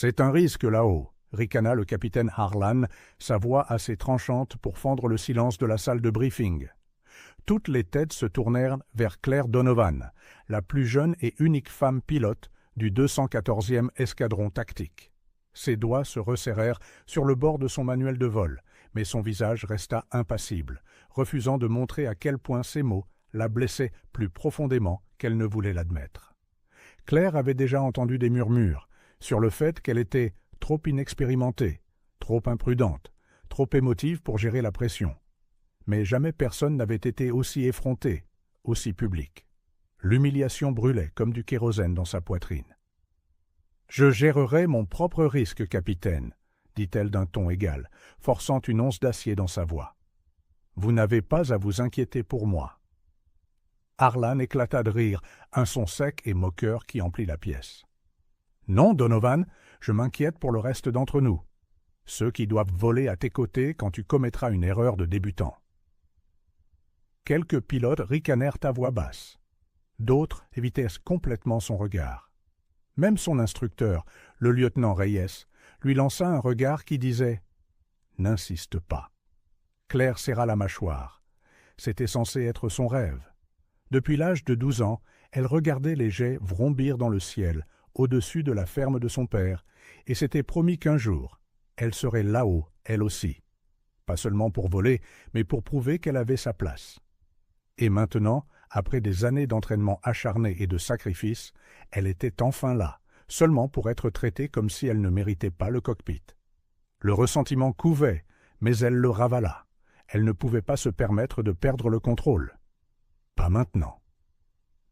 C'est un risque là-haut, ricana le capitaine Harlan, sa voix assez tranchante pour fendre le silence de la salle de briefing. Toutes les têtes se tournèrent vers Claire Donovan, la plus jeune et unique femme pilote du 214e escadron tactique. Ses doigts se resserrèrent sur le bord de son manuel de vol, mais son visage resta impassible, refusant de montrer à quel point ces mots la blessaient plus profondément qu'elle ne voulait l'admettre. Claire avait déjà entendu des murmures sur le fait qu'elle était trop inexpérimentée, trop imprudente, trop émotive pour gérer la pression. Mais jamais personne n'avait été aussi effronté, aussi public. L'humiliation brûlait comme du kérosène dans sa poitrine. « Je gérerai mon propre risque, capitaine, » dit-elle d'un ton égal, forçant une once d'acier dans sa voix. « Vous n'avez pas à vous inquiéter pour moi. » Harlan éclata de rire, un son sec et moqueur qui emplit la pièce. « Non, Donovan, je m'inquiète pour le reste d'entre nous. Ceux qui doivent voler à tes côtés quand tu commettras une erreur de débutant. » Quelques pilotes ricanèrent à voix basse. D'autres évitaient complètement son regard. Même son instructeur, le lieutenant Reyes, lui lança un regard qui disait « N'insiste pas ». Claire serra la mâchoire. C'était censé être son rêve. Depuis l'âge de 12 ans, elle regardait les jets vrombir dans le ciel, au-dessus de la ferme de son père, et s'était promis qu'un jour, elle serait là-haut, elle aussi. Pas seulement pour voler, mais pour prouver qu'elle avait sa place. Et maintenant, après des années d'entraînement acharné et de sacrifice, elle était enfin là, seulement pour être traitée comme si elle ne méritait pas le cockpit. Le ressentiment couvait, mais elle le ravala. Elle ne pouvait pas se permettre de perdre le contrôle. Pas maintenant.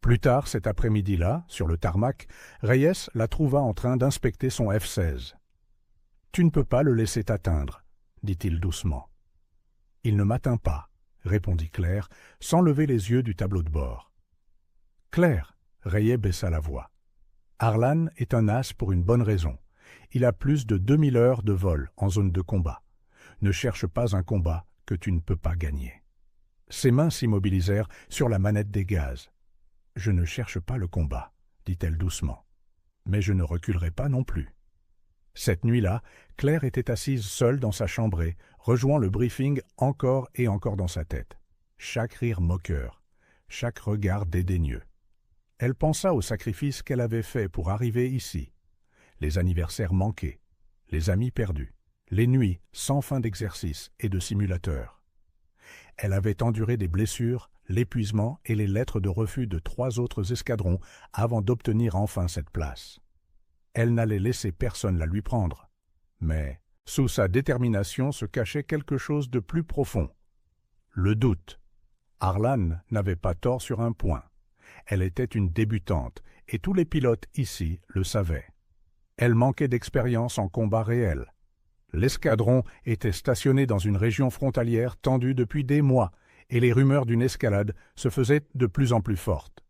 Plus tard cet après-midi-là, sur le tarmac, Reyes la trouva en train d'inspecter son F-16. « Tu ne peux pas le laisser t'atteindre, » dit-il doucement. « Il ne m'atteint pas, » répondit Claire, sans lever les yeux du tableau de bord. « Claire !» Reyes baissa la voix. « Harlan est un as pour une bonne raison. Il a plus de 2000 heures de vol en zone de combat. Ne cherche pas un combat que tu ne peux pas gagner. » Ses mains s'immobilisèrent sur la manette des gaz. « Je ne cherche pas le combat, » dit-elle doucement. « Mais je ne reculerai pas non plus. » Cette nuit-là, Claire était assise seule dans sa chambrée, rejouant le briefing encore et encore dans sa tête. Chaque rire moqueur, chaque regard dédaigneux. Elle pensa aux sacrifices qu'elle avait faits pour arriver ici. Les anniversaires manqués, les amis perdus, les nuits sans fin d'exercice et de simulateurs. Elle avait enduré des blessures, l'épuisement et les lettres de refus de 3 autres escadrons avant d'obtenir enfin cette place. Elle n'allait laisser personne la lui prendre. Mais, sous sa détermination se cachait quelque chose de plus profond. Le doute. Harlan n'avait pas tort sur un point. Elle était une débutante, et tous les pilotes ici le savaient. Elle manquait d'expérience en combat réel. L'escadron était stationné dans une région frontalière tendue depuis des mois, et les rumeurs d'une escalade se faisaient de plus en plus fortes.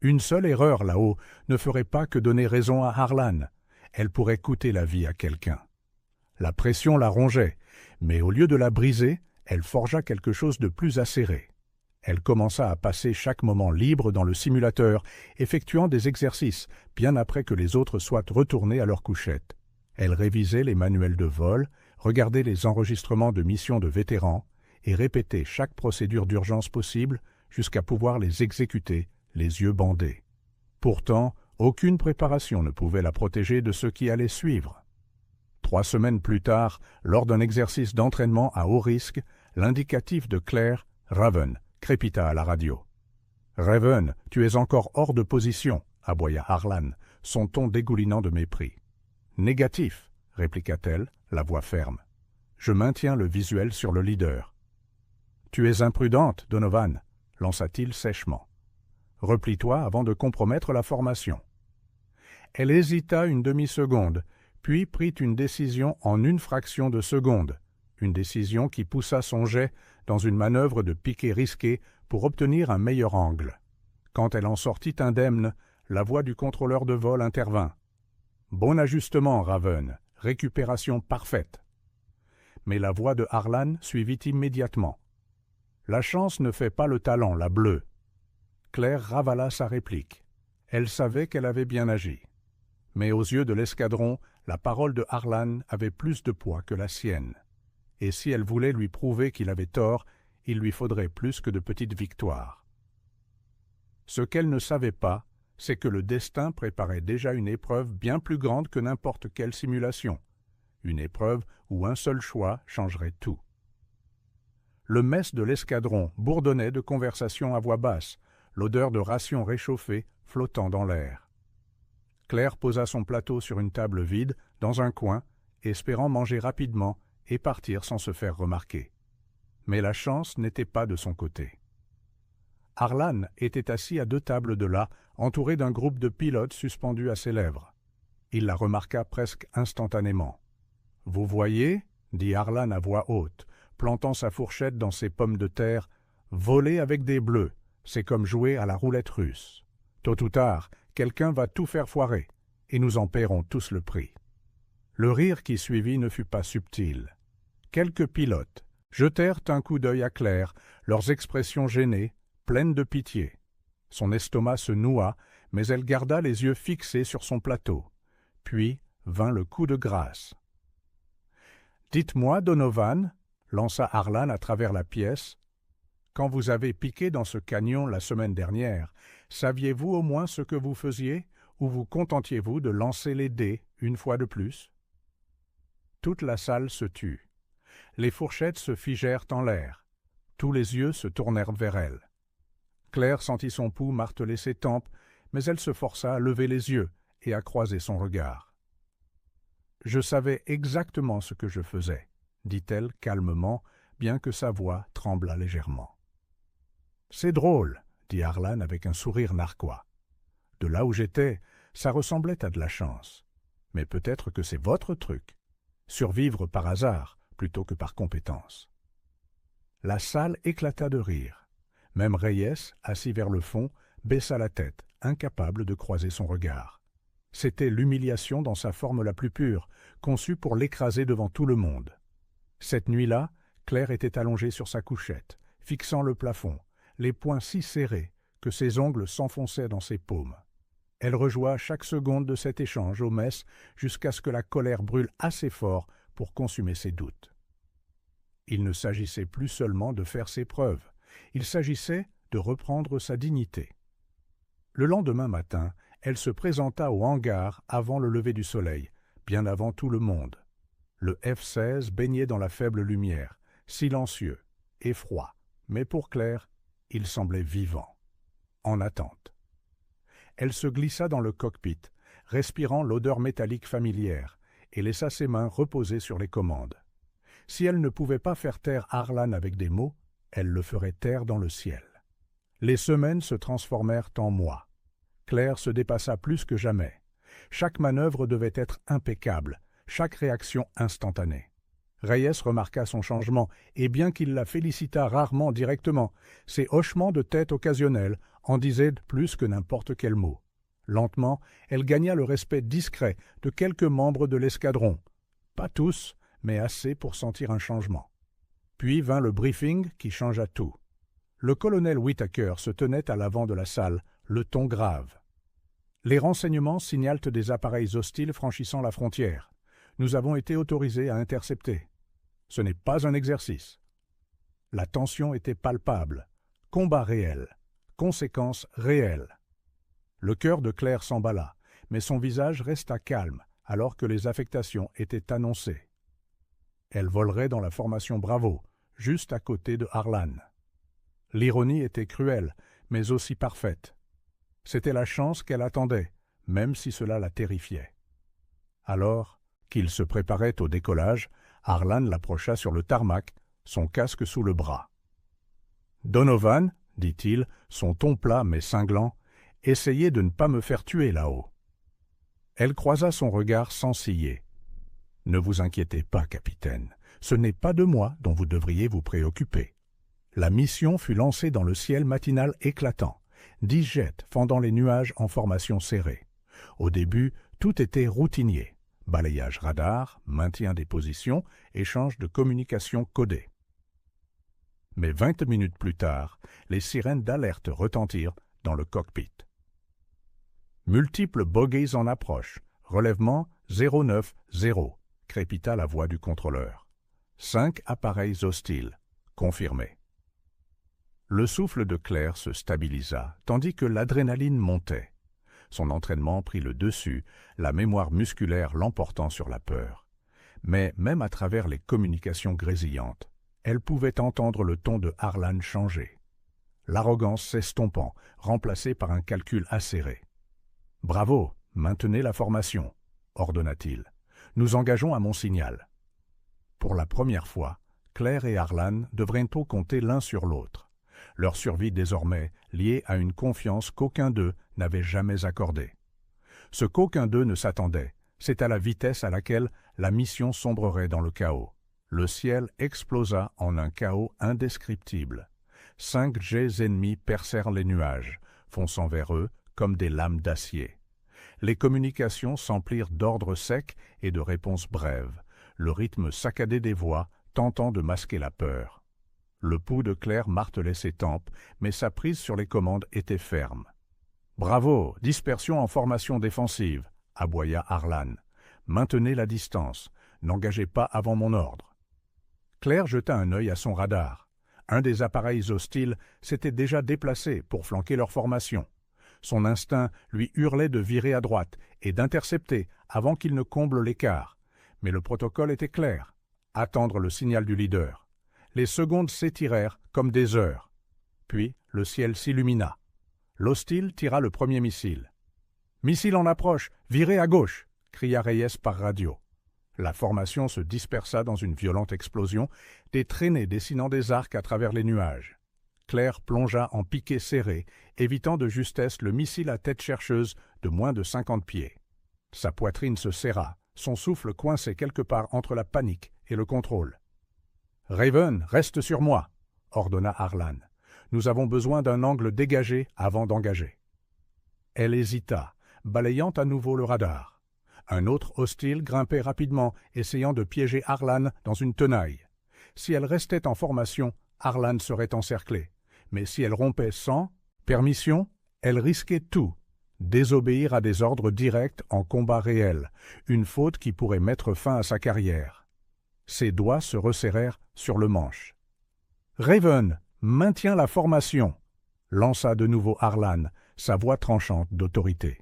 Une seule erreur là-haut ne ferait pas que donner raison à Harlan. Elle pourrait coûter la vie à quelqu'un. La pression la rongeait, mais au lieu de la briser, elle forgea quelque chose de plus acéré. Elle commença à passer chaque moment libre dans le simulateur, effectuant des exercices, bien après que les autres soient retournés à leur couchette. Elle révisait les manuels de vol, regardait les enregistrements de missions de vétérans et répétait chaque procédure d'urgence possible jusqu'à pouvoir les exécuter, les yeux bandés. Pourtant, aucune préparation ne pouvait la protéger de ce qui allait suivre. 3 semaines plus tard, lors d'un exercice d'entraînement à haut risque, l'indicatif de Claire, Raven, crépita à la radio. « Raven, tu es encore hors de position » aboya Harlan, son ton dégoulinant de mépris. « Négatif » répliqua-t-elle, la voix ferme. « Je maintiens le visuel sur le leader. »« Tu es imprudente, Donovan » lança-t-il sèchement. « Replie-toi avant de compromettre la formation. » Elle hésita une demi-seconde, puis prit une décision en une fraction de seconde, une décision qui poussa son jet dans une manœuvre de piqué risqué pour obtenir un meilleur angle. Quand elle en sortit indemne, la voix du contrôleur de vol intervint. « Bon ajustement, Raven, récupération parfaite. » Mais la voix de Harlan suivit immédiatement. « La chance ne fait pas le talent, la bleue. » Claire ravala sa réplique. Elle savait qu'elle avait bien agi. Mais aux yeux de l'escadron, la parole de Harlan avait plus de poids que la sienne. Et si elle voulait lui prouver qu'il avait tort, il lui faudrait plus que de petites victoires. Ce qu'elle ne savait pas, c'est que le destin préparait déjà une épreuve bien plus grande que n'importe quelle simulation, une épreuve où un seul choix changerait tout. Le mess de l'escadron bourdonnait de conversations à voix basse, l'odeur de rations réchauffées flottant dans l'air. Claire posa son plateau sur une table vide, dans un coin, espérant manger rapidement et partir sans se faire remarquer. Mais la chance n'était pas de son côté. Harlan était assis à 2 tables de là, entouré d'un groupe de pilotes suspendus à ses lèvres. Il la remarqua presque instantanément. « Vous voyez, » dit Harlan à voix haute, plantant sa fourchette dans ses pommes de terre, « voler avec des bleus, c'est comme jouer à la roulette russe. Tôt ou tard, quelqu'un va tout faire foirer, et nous en paierons tous le prix. » Le rire qui suivit ne fut pas subtil. Quelques pilotes jetèrent un coup d'œil à Claire, leurs expressions gênées, pleines de pitié. Son estomac se noua, mais elle garda les yeux fixés sur son plateau. Puis vint le coup de grâce. « Dites-moi, Donovan, » lança Harlan à travers la pièce, « quand vous avez piqué dans ce canyon la semaine dernière, saviez-vous au moins ce que vous faisiez, ou vous contentiez-vous de lancer les dés une fois de plus ?» Toute la salle se tut. Les fourchettes se figèrent en l'air. Tous les yeux se tournèrent vers elle. Claire sentit son pouls marteler ses tempes, mais elle se força à lever les yeux et à croiser son regard. « Je savais exactement ce que je faisais, » dit-elle calmement, bien que sa voix tremblât légèrement. « C'est drôle, » dit Harlan avec un sourire narquois. « De là où j'étais, ça ressemblait à de la chance. Mais peut-être que c'est votre truc. Survivre par hasard plutôt que par compétence. » La salle éclata de rire. Même Reyes, assis vers le fond, baissa la tête, incapable de croiser son regard. C'était l'humiliation dans sa forme la plus pure, conçue pour l'écraser devant tout le monde. Cette nuit-là, Claire était allongée sur sa couchette, fixant le plafond, les poings si serrés que ses ongles s'enfonçaient dans ses paumes. Elle rejoua chaque seconde de cet échange au mess jusqu'à ce que la colère brûle assez fort pour consumer ses doutes. Il ne s'agissait plus seulement de faire ses preuves. Il s'agissait de reprendre sa dignité. Le lendemain matin, elle se présenta au hangar avant le lever du soleil, bien avant tout le monde. Le F-16 baignait dans la faible lumière, silencieux et froid, mais pour Claire, il semblait vivant, en attente. Elle se glissa dans le cockpit, respirant l'odeur métallique familière, et laissa ses mains reposer sur les commandes. Si elle ne pouvait pas faire taire Harlan avec des mots, elle le ferait taire dans le ciel. Les semaines se transformèrent en mois. Claire se dépassa plus que jamais. Chaque manœuvre devait être impeccable, chaque réaction instantanée. Reyes remarqua son changement, et bien qu'il la félicitât rarement directement, ses hochements de tête occasionnels en disaient plus que n'importe quel mot. Lentement, elle gagna le respect discret de quelques membres de l'escadron. Pas tous, mais assez pour sentir un changement. Puis vint le briefing qui changea tout. Le colonel Whittaker se tenait à l'avant de la salle, le ton grave. « Les renseignements signalent des appareils hostiles franchissant la frontière. Nous avons été autorisés à intercepter. Ce n'est pas un exercice. » La tension était palpable. Combat réel. Conséquences réelles. Le cœur de Claire s'emballa, mais son visage resta calme alors que les affectations étaient annoncées. Elle volerait dans la formation Bravo, juste à côté de Harlan. L'ironie était cruelle, mais aussi parfaite. C'était la chance qu'elle attendait, même si cela la terrifiait. Alors qu'il se préparait au décollage, Harlan l'approcha sur le tarmac, son casque sous le bras. « Donovan, » dit-il, son ton plat mais cinglant, « essayez de ne pas me faire tuer là-haut. » Elle croisa son regard sans ciller. « Ne vous inquiétez pas, capitaine, ce n'est pas de moi dont vous devriez vous préoccuper. » La mission fut lancée dans le ciel matinal éclatant, 10 jets fendant les nuages en formation serrée. Au début, tout était routinier. Balayage radar, maintien des positions, échange de communications codées. Mais 20 minutes plus tard, les sirènes d'alerte retentirent dans le cockpit. Multiples bogeys en approche, Relèvement 090, crépita la voix du contrôleur. 5 appareils hostiles. Confirmé. Le souffle de Claire se stabilisa, tandis que l'adrénaline montait. Son entraînement prit le dessus, la mémoire musculaire l'emportant sur la peur. Mais même à travers les communications grésillantes, elle pouvait entendre le ton de Harlan changer. L'arrogance s'estompant, remplacée par un calcul acéré. « Bravo, maintenez la formation », ordonna-t-il. « Nous engageons à mon signal. » Pour la première fois, Claire et Harlan devraient bientôt compter l'un sur l'autre. Leur survie désormais liée à une confiance qu'aucun d'eux n'avait jamais accordée. Ce qu'aucun d'eux ne s'attendait, c'est à la vitesse à laquelle la mission sombrerait dans le chaos. Le ciel explosa en un chaos indescriptible. 5 jets ennemis percèrent les nuages, fonçant vers eux comme des lames d'acier. Les communications s'emplirent d'ordres secs et de réponses brèves, le rythme saccadé des voix tentant de masquer la peur. Le pouls de Claire martelait ses tempes, mais sa prise sur les commandes était ferme. « Bravo, dispersion en formation défensive », aboya Harlan. « Maintenez la distance, n'engagez pas avant mon ordre. » Claire jeta un œil à son radar. Un des appareils hostiles s'était déjà déplacé pour flanquer leur formation. Son instinct lui hurlait de virer à droite et d'intercepter avant qu'il ne comble l'écart. Mais le protocole était clair. Attendre le signal du leader. Les secondes s'étirèrent comme des heures. Puis le ciel s'illumina. L'hostile tira le premier missile. « Missile en approche, virez à gauche !» cria Reyes par radio. La formation se dispersa dans une violente explosion, des traînées dessinant des arcs à travers les nuages. Claire plongea en piqué serré, évitant de justesse le missile à tête chercheuse de moins de 50 pieds. Sa poitrine se serra, son souffle coincé quelque part entre la panique et le contrôle. « Raven, reste sur moi !» ordonna Harlan. « Nous avons besoin d'un angle dégagé avant d'engager. » Elle hésita, balayant à nouveau le radar. Un autre hostile grimpait rapidement, essayant de piéger Harlan dans une tenaille. Si elle restait en formation, Harlan serait encerclé. Mais si elle rompait sans permission, elle risquait tout. Désobéir à des ordres directs en combat réel, une faute qui pourrait mettre fin à sa carrière. Ses doigts se resserrèrent sur le manche. « Raven, maintiens la formation !» lança de nouveau Harlan, sa voix tranchante d'autorité.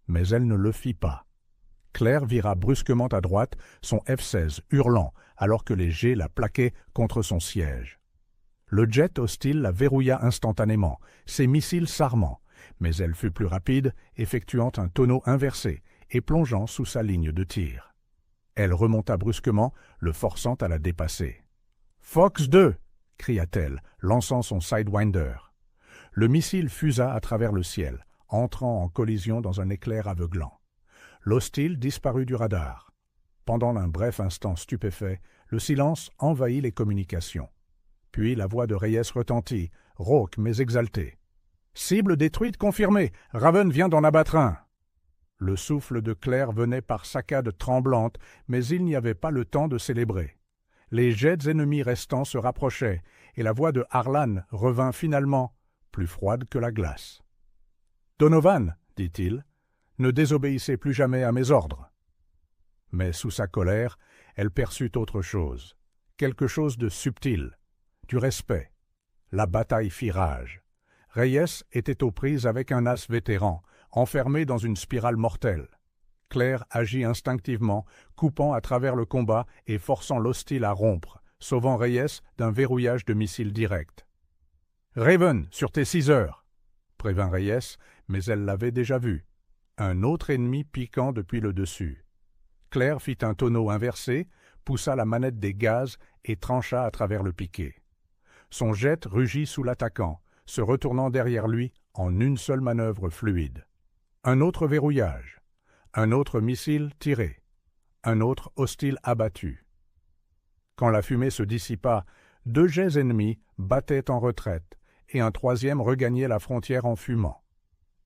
Mais elle ne le fit pas. Claire vira brusquement à droite, son F-16 hurlant, alors que les jets la plaquaient contre son siège. Le jet hostile la verrouilla instantanément, ses missiles s'armant, mais elle fut plus rapide, effectuant un tonneau inversé et plongeant sous sa ligne de tir. Elle remonta brusquement, le forçant à la dépasser. « Fox 2 !» cria-t-elle, lançant son Sidewinder. Le missile fusa à travers le ciel, entrant en collision dans un éclair aveuglant. L'hostile disparut du radar. Pendant un bref instant stupéfait, le silence envahit les communications. Puis la voix de Reyes retentit, rauque mais exaltée. « Cible détruite confirmée, Raven vient d'en abattre un !» Le souffle de Claire venait par saccades tremblantes, mais il n'y avait pas le temps de célébrer. Les jets ennemis restants se rapprochaient, et la voix de Harlan revint finalement, plus froide que la glace. « Donovan, dit-il, ne désobéissez plus jamais à mes ordres. » Mais sous sa colère, elle perçut autre chose, quelque chose de subtil, du respect. La bataille fit rage. Reyes était aux prises avec un as vétéran, enfermé dans une spirale mortelle. Claire agit instinctivement, coupant à travers le combat et forçant l'hostile à rompre, sauvant Reyes d'un verrouillage de missiles directs. « Raven, sur tes 6 heures !» prévint Reyes, mais elle l'avait déjà vu. Un autre ennemi piquant depuis le dessus. Claire fit un tonneau inversé, poussa la manette des gaz et trancha à travers le piquet. Son jet rugit sous l'attaquant, se retournant derrière lui en une seule manœuvre fluide. Un autre verrouillage. Un autre missile tiré. Un autre hostile abattu. Quand la fumée se dissipa, 2 jets ennemis battaient en retraite et un troisième regagnait la frontière en fumant.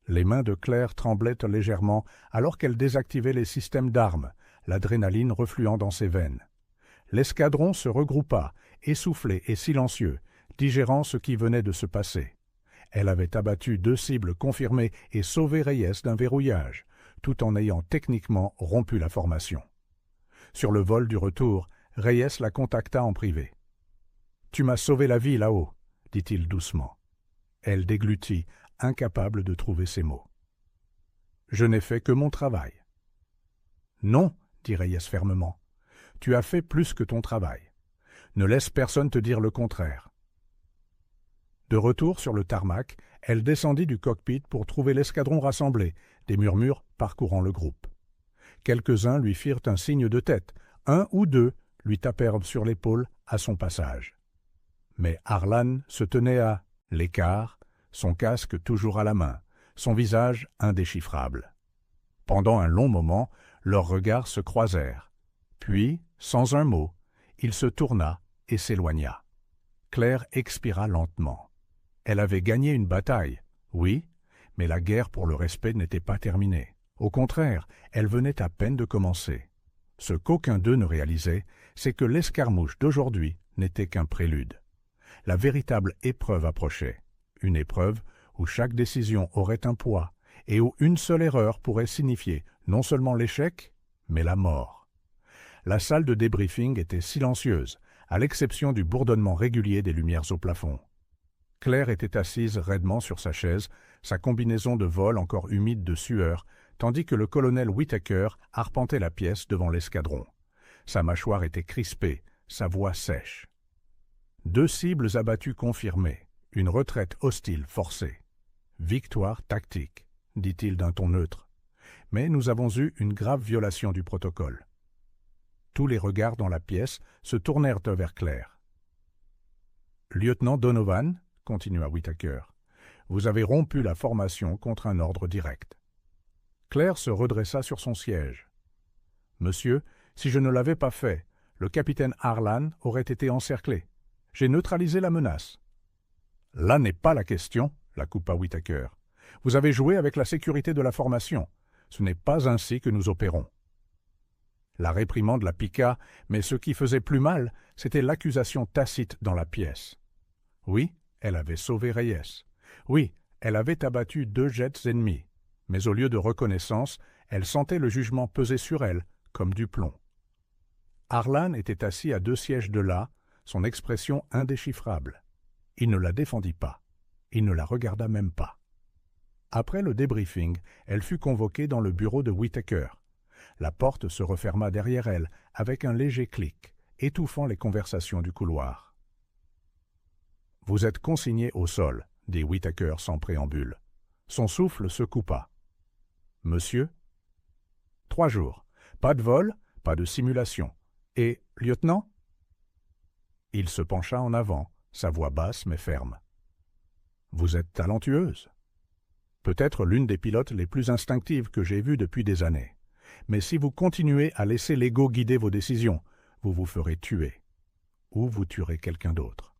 Les mains de Claire tremblaient légèrement alors qu'elle désactivait les systèmes d'armes, l'adrénaline refluant dans ses veines. L'escadron se regroupa, essoufflé et silencieux, digérant ce qui venait de se passer. Elle avait abattu 2 cibles confirmées et sauvé Reyes d'un verrouillage, tout en ayant techniquement rompu la formation. Sur le vol du retour, Reyes la contacta en privé. « Tu m'as sauvé la vie là-haut », dit-il doucement. Elle déglutit, incapable de trouver ses mots. « Je n'ai fait que mon travail. »« Non, » dit Reyes fermement. « Tu as fait plus que ton travail. Ne laisse personne te dire le contraire. » De retour sur le tarmac, elle descendit du cockpit pour trouver l'escadron rassemblé, des murmures parcourant le groupe. Quelques-uns lui firent un signe de tête, un ou deux lui tapèrent sur l'épaule à son passage. Mais Harlan se tenait à l'écart, son casque toujours à la main, son visage indéchiffrable. Pendant un long moment, leurs regards se croisèrent. Puis, sans un mot, il se tourna et s'éloigna. Claire expira lentement. Elle avait gagné une bataille, oui, mais la guerre pour le respect n'était pas terminée. Au contraire, elle venait à peine de commencer. Ce qu'aucun d'eux ne réalisait, c'est que l'escarmouche d'aujourd'hui n'était qu'un prélude. La véritable épreuve approchait, une épreuve où chaque décision aurait un poids et où une seule erreur pourrait signifier non seulement l'échec, mais la mort. La salle de débriefing était silencieuse, à l'exception du bourdonnement régulier des lumières au plafond. Claire était assise raidement sur sa chaise, sa combinaison de vol encore humide de sueur, tandis que le colonel Whittaker arpentait la pièce devant l'escadron. Sa mâchoire était crispée, sa voix sèche. « 2 cibles abattues confirmées, une retraite hostile forcée. Victoire tactique, dit-il d'un ton neutre. Mais nous avons eu une grave violation du protocole. » Tous les regards dans la pièce se tournèrent vers Claire. « Lieutenant Donovan, » continua Whittaker, « vous avez rompu la formation contre un ordre direct. » Claire se redressa sur son siège. « Monsieur, si je ne l'avais pas fait, le capitaine Harlan aurait été encerclé. J'ai neutralisé la menace. »« Là n'est pas la question, » la coupa Whittaker. « Vous avez joué avec la sécurité de la formation. Ce n'est pas ainsi que nous opérons. » La réprimande la piqua, mais ce qui faisait plus mal, c'était l'accusation tacite dans la pièce. Oui, elle avait sauvé Reyes. Oui, elle avait abattu 2 jets ennemis. Mais au lieu de reconnaissance, elle sentait le jugement peser sur elle, comme du plomb. Harlan était assis à 2 sièges de là, son expression indéchiffrable. Il ne la défendit pas. Il ne la regarda même pas. Après le débriefing, elle fut convoquée dans le bureau de Whittaker. La porte se referma derrière elle, avec un léger clic, étouffant les conversations du couloir. « Vous êtes consigné au sol, » dit Whittaker sans préambule. Son souffle se coupa. « Monsieur ?»« 3 jours. Pas de vol, pas de simulation. Et, lieutenant ?» Il se pencha en avant, sa voix basse mais ferme. « Vous êtes talentueuse. Peut-être l'une des pilotes les plus instinctives que j'ai vues depuis des années. Mais si vous continuez à laisser l'ego guider vos décisions, vous vous ferez tuer. Ou vous tuerez quelqu'un d'autre. »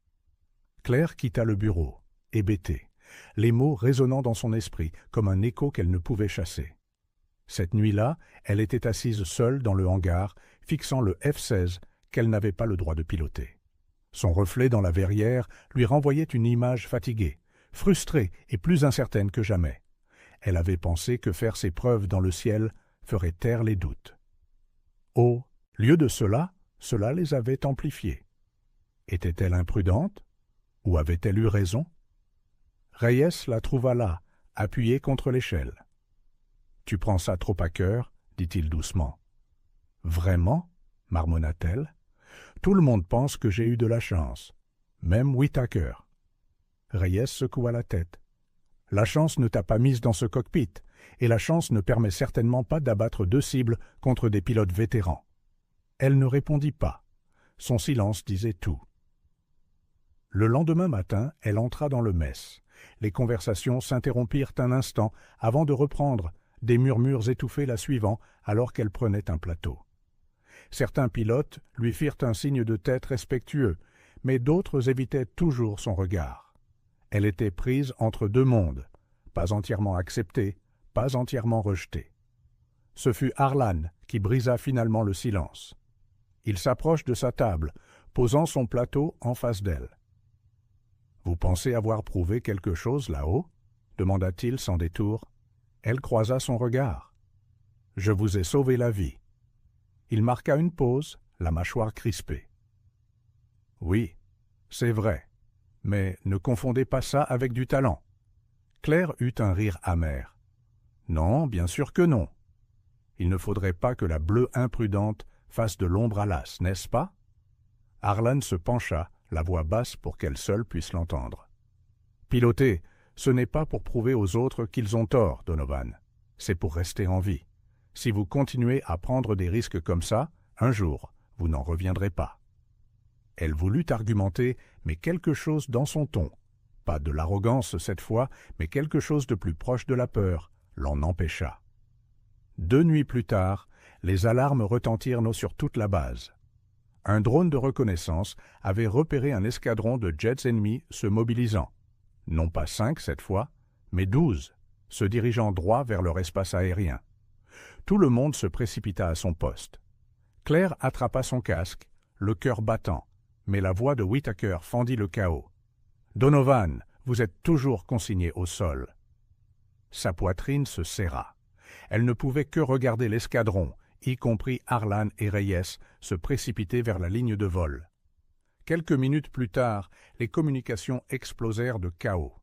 Claire quitta le bureau, hébétée, les mots résonnant dans son esprit comme un écho qu'elle ne pouvait chasser. Cette nuit-là, elle était assise seule dans le hangar, fixant le F-16 qu'elle n'avait pas le droit de piloter. Son reflet dans la verrière lui renvoyait une image fatiguée, frustrée et plus incertaine que jamais. Elle avait pensé que faire ses preuves dans le ciel ferait taire les doutes. Au lieu de cela les avait amplifiés. Était-elle imprudente? Ou avait-elle eu raison? Reyes la trouva là, appuyée contre l'échelle. « Tu prends ça trop à cœur, » dit-il doucement. « Vraiment ?» marmonna-t-elle. « Tout le monde pense que j'ai eu de la chance, même Whittaker. » Reyes secoua la tête. « La chance ne t'a pas mise dans ce cockpit, et la chance ne permet certainement pas d'abattre 2 cibles contre des pilotes vétérans. » Elle ne répondit pas. Son silence disait tout. Le lendemain matin, elle entra dans le mess. Les conversations s'interrompirent un instant avant de reprendre, des murmures étouffés la suivant alors qu'elle prenait un plateau. Certains pilotes lui firent un signe de tête respectueux, mais d'autres évitaient toujours son regard. Elle était prise entre 2 mondes, pas entièrement acceptée, pas entièrement rejetée. Ce fut Harlan qui brisa finalement le silence. Il s'approche de sa table, posant son plateau en face d'elle. « Vous pensez avoir prouvé quelque chose là-haut » demanda-t-il sans détour. Elle croisa son regard. Je vous ai sauvé la vie. » Il marqua une pause, la mâchoire crispée. « Oui, c'est vrai, mais ne confondez pas ça avec du talent. » Claire eut un rire amer. « Non, bien sûr que non. Il ne faudrait pas que la bleue imprudente fasse de l'ombre à l'as, n'est-ce pas ?» Harlan se pencha, la voix basse pour qu'elle seule puisse l'entendre. « Piloter, ce n'est pas pour prouver aux autres qu'ils ont tort, Donovan. C'est pour rester en vie. Si vous continuez à prendre des risques comme ça, un jour, vous n'en reviendrez pas. » Elle voulut argumenter, mais quelque chose dans son ton, pas de l'arrogance cette fois, mais quelque chose de plus proche de la peur, l'en empêcha. 2 nuits plus tard, les alarmes retentirent sur toute la base. Un drone de reconnaissance avait repéré un escadron de jets ennemis se mobilisant. Non pas 5 cette fois, mais 12, se dirigeant droit vers leur espace aérien. Tout le monde se précipita à son poste. Claire attrapa son casque, le cœur battant, mais la voix de Whittaker fendit le chaos. « Donovan, vous êtes toujours consigné au sol. » Sa poitrine se serra. Elle ne pouvait que regarder l'escadron, y compris Harlan et Reyes, se précipiter vers la ligne de vol. Quelques minutes plus tard, les communications explosèrent de chaos.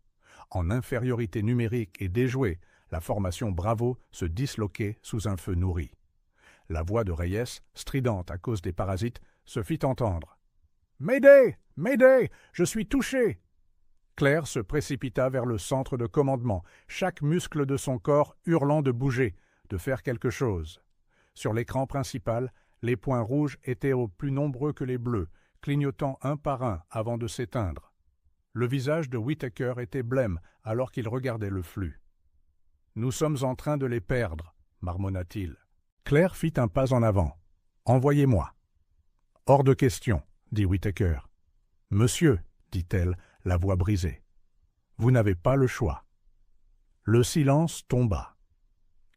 En infériorité numérique et déjouée, la formation Bravo se disloquait sous un feu nourri. La voix de Reyes, stridente à cause des parasites, se fit entendre. « Mayday! Mayday! Je suis touché !» Claire se précipita vers le centre de commandement, chaque muscle de son corps hurlant de bouger, de faire quelque chose. Sur l'écran principal, les points rouges étaient plus nombreux que les bleus, clignotant un par un avant de s'éteindre. Le visage de Whittaker était blême alors qu'il regardait le flux. « Nous sommes en train de les perdre, » marmonna-t-il. Claire fit un pas en avant. « Envoyez-moi. »« Hors de question, » dit Whittaker. « Monsieur, » dit-elle, la voix brisée. « Vous n'avez pas le choix. » Le silence tomba.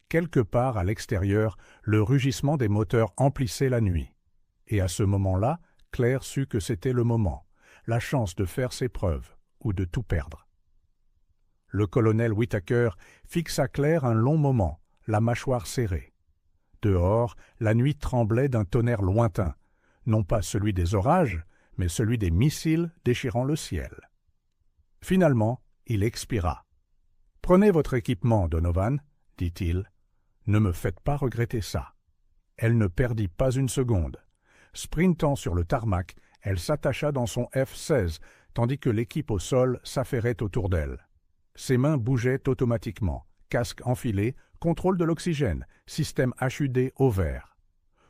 Quelque part à l'extérieur, le rugissement des moteurs emplissait la nuit. Et à ce moment-là, Claire sut que c'était le moment, la chance de faire ses preuves ou de tout perdre. Le colonel Whittaker fixa Claire un long moment, la mâchoire serrée. Dehors, la nuit tremblait d'un tonnerre lointain, non pas celui des orages, mais celui des missiles déchirant le ciel. Finalement, il expira. « Prenez votre équipement, Donovan, » dit-il. « Ne me faites pas regretter ça. » Elle ne perdit pas une seconde. Sprintant sur le tarmac, elle s'attacha dans son F-16, tandis que l'équipe au sol s'affairait autour d'elle. Ses mains bougeaient automatiquement, casque enfilé, contrôle de l'oxygène, système HUD au vert.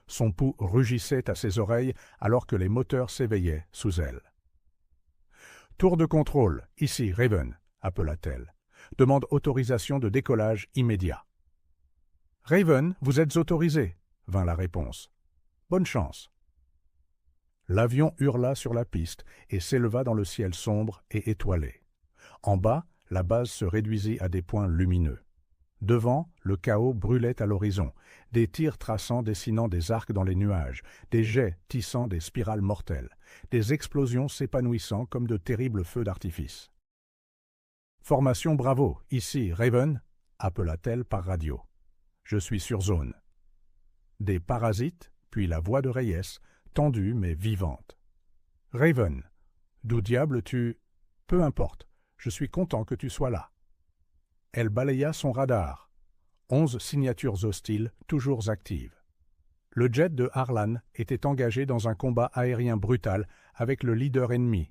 Son pouls rugissait à ses oreilles alors que les moteurs s'éveillaient sous elle. « Tour de contrôle, ici Raven, » appela-t-elle. « Demande autorisation de décollage immédiat. »« Raven, vous êtes autorisé, » vint la réponse. « Bonne chance. » L'avion hurla sur la piste et s'éleva dans le ciel sombre et étoilé. En bas, la base se réduisit à des points lumineux. Devant, le chaos brûlait à l'horizon, des tirs traçants dessinant des arcs dans les nuages, des jets tissant des spirales mortelles, des explosions s'épanouissant comme de terribles feux d'artifice. « Formation Bravo, ici Raven » appela-t-elle par radio. « Je suis sur zone. » Des parasites, puis la voix de Reyes, tendue mais vivante. « Raven, d'où diable tu... » « Peu importe, je suis content que tu sois là. » Elle balaya son radar. 11 signatures hostiles, toujours actives. Le jet de Harlan était engagé dans un combat aérien brutal avec le leader ennemi,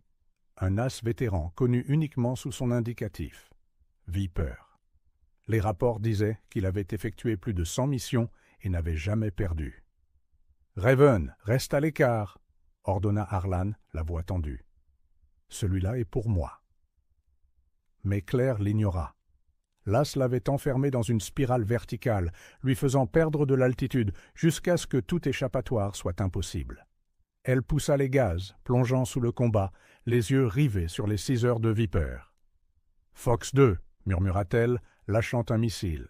un as vétéran connu uniquement sous son indicatif, Viper. Les rapports disaient qu'il avait effectué plus de 100 missions et n'avait jamais perdu. « Raven, reste à l'écart !» ordonna Harlan, la voix tendue. « Celui-là est pour moi. » Mais Claire l'ignora. L'as l'avait enfermé dans une spirale verticale, lui faisant perdre de l'altitude jusqu'à ce que tout échappatoire soit impossible. Elle poussa les gaz, plongeant sous le combat, les yeux rivés sur les 6 heures de Viper. « Fox 2 » murmura-t-elle, lâchant un missile.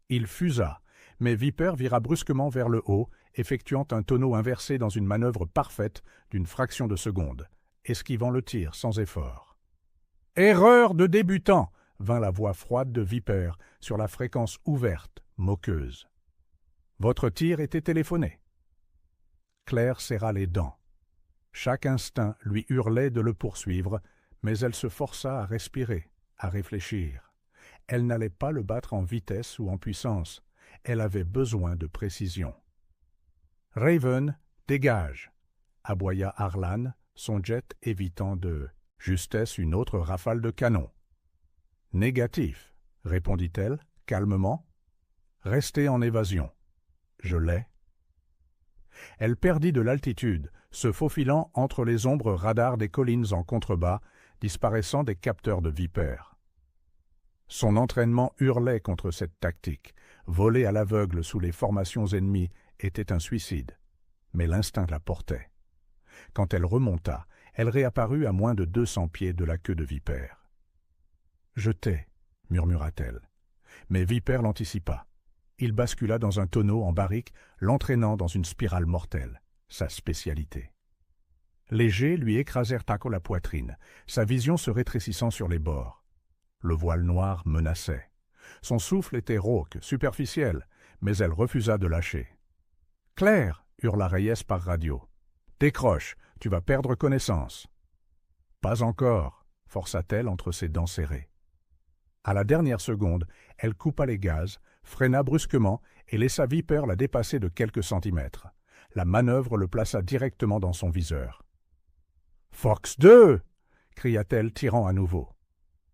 Il fusa, mais Viper vira brusquement vers le haut, effectuant un tonneau inversé dans une manœuvre parfaite d'une fraction de seconde, esquivant le tir sans effort. « Erreur de débutant !» vint la voix froide de Viper sur la fréquence ouverte, moqueuse. Votre tir était téléphoné. Claire serra les dents. Chaque instinct lui hurlait de le poursuivre, mais elle se força à respirer, à réfléchir. Elle n'allait pas le battre en vitesse ou en puissance. Elle avait besoin de précision. « Raven, dégage !» aboya Harlan, son jet évitant de justesse une autre rafale de canon. « Négatif, » répondit-elle, calmement. « Restez en évasion. Je l'ai. » Elle perdit de l'altitude, se faufilant entre les ombres radars des collines en contrebas, disparaissant des capteurs de Viper. Son entraînement hurlait contre cette tactique. Voler à l'aveugle sous les formations ennemies était un suicide. Mais l'instinct la portait. Quand elle remonta, elle réapparut à moins de 200 pieds de la queue de Viper. « Je t'ai, » murmura-t-elle. Mais Viper l'anticipa. Il bascula dans un tonneau en barrique, l'entraînant dans une spirale mortelle, sa spécialité. Les jets lui écrasèrent à la poitrine, sa vision se rétrécissant sur les bords. Le voile noir menaçait. Son souffle était rauque, superficiel, mais elle refusa de lâcher. « Claire !» hurla Reyes par radio. « Décroche, tu vas perdre connaissance. »« Pas encore !» força-t-elle entre ses dents serrées. À la dernière seconde, elle coupa les gaz, freina brusquement et laissa Viper la dépasser de quelques centimètres. La manœuvre le plaça directement dans son viseur. « Fox 2 !» cria-t-elle, tirant à nouveau.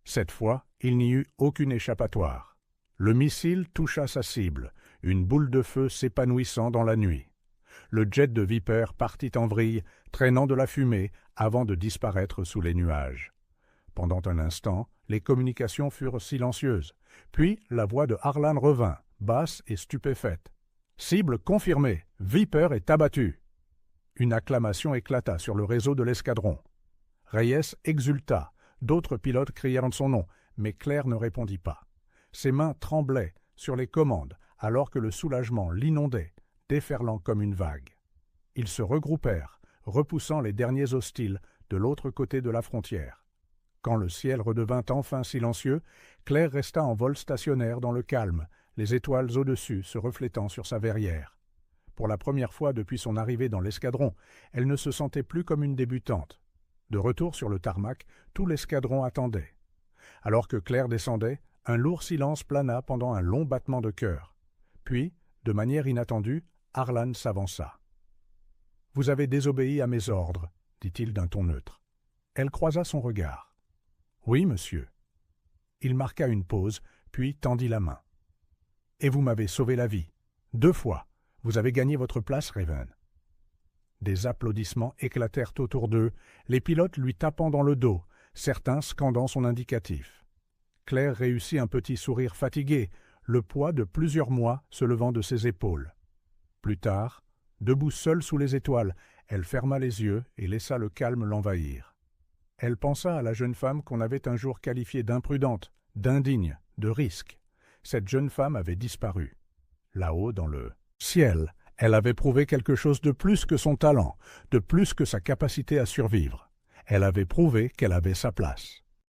Cette fois, il n'y eut aucune échappatoire. Le missile toucha sa cible, une boule de feu s'épanouissant dans la nuit. Le jet de Viper partit en vrille, traînant de la fumée avant de disparaître sous les nuages. Pendant un instant, les communications furent silencieuses. Puis la voix de Harlan revint, basse et stupéfaite. « Cible confirmée, Viper est abattu !» Une acclamation éclata sur le réseau de l'escadron. Reyes exulta, d'autres pilotes crièrent son nom, mais Claire ne répondit pas. Ses mains tremblaient sur les commandes alors que le soulagement l'inondait, déferlant comme une vague. Ils se regroupèrent, repoussant les derniers hostiles de l'autre côté de la frontière. Quand le ciel redevint enfin silencieux, Claire resta en vol stationnaire dans le calme, les étoiles au-dessus se reflétant sur sa verrière. Pour la première fois depuis son arrivée dans l'escadron, elle ne se sentait plus comme une débutante. De retour sur le tarmac, tout l'escadron attendait. Alors que Claire descendait, un lourd silence plana pendant un long battement de cœur. Puis, de manière inattendue, Harlan s'avança. « Vous avez désobéi à mes ordres, » dit-il d'un ton neutre. Elle croisa son regard. « Oui, monsieur. » Il marqua une pause, puis tendit la main. « Et vous m'avez sauvé la vie. 2 fois. Vous avez gagné votre place, Raven. » Des applaudissements éclatèrent autour d'eux, les pilotes lui tapant dans le dos, certains scandant son indicatif. Claire réussit un petit sourire fatigué, le poids de plusieurs mois se levant de ses épaules. Plus tard, debout seule sous les étoiles, elle ferma les yeux et laissa le calme l'envahir. Elle pensa à la jeune femme qu'on avait un jour qualifiée d'imprudente, d'indigne, de risque. Cette jeune femme avait disparu. Là-haut, dans le ciel, elle avait prouvé quelque chose de plus que son talent, de plus que sa capacité à survivre. Elle avait prouvé qu'elle avait sa place.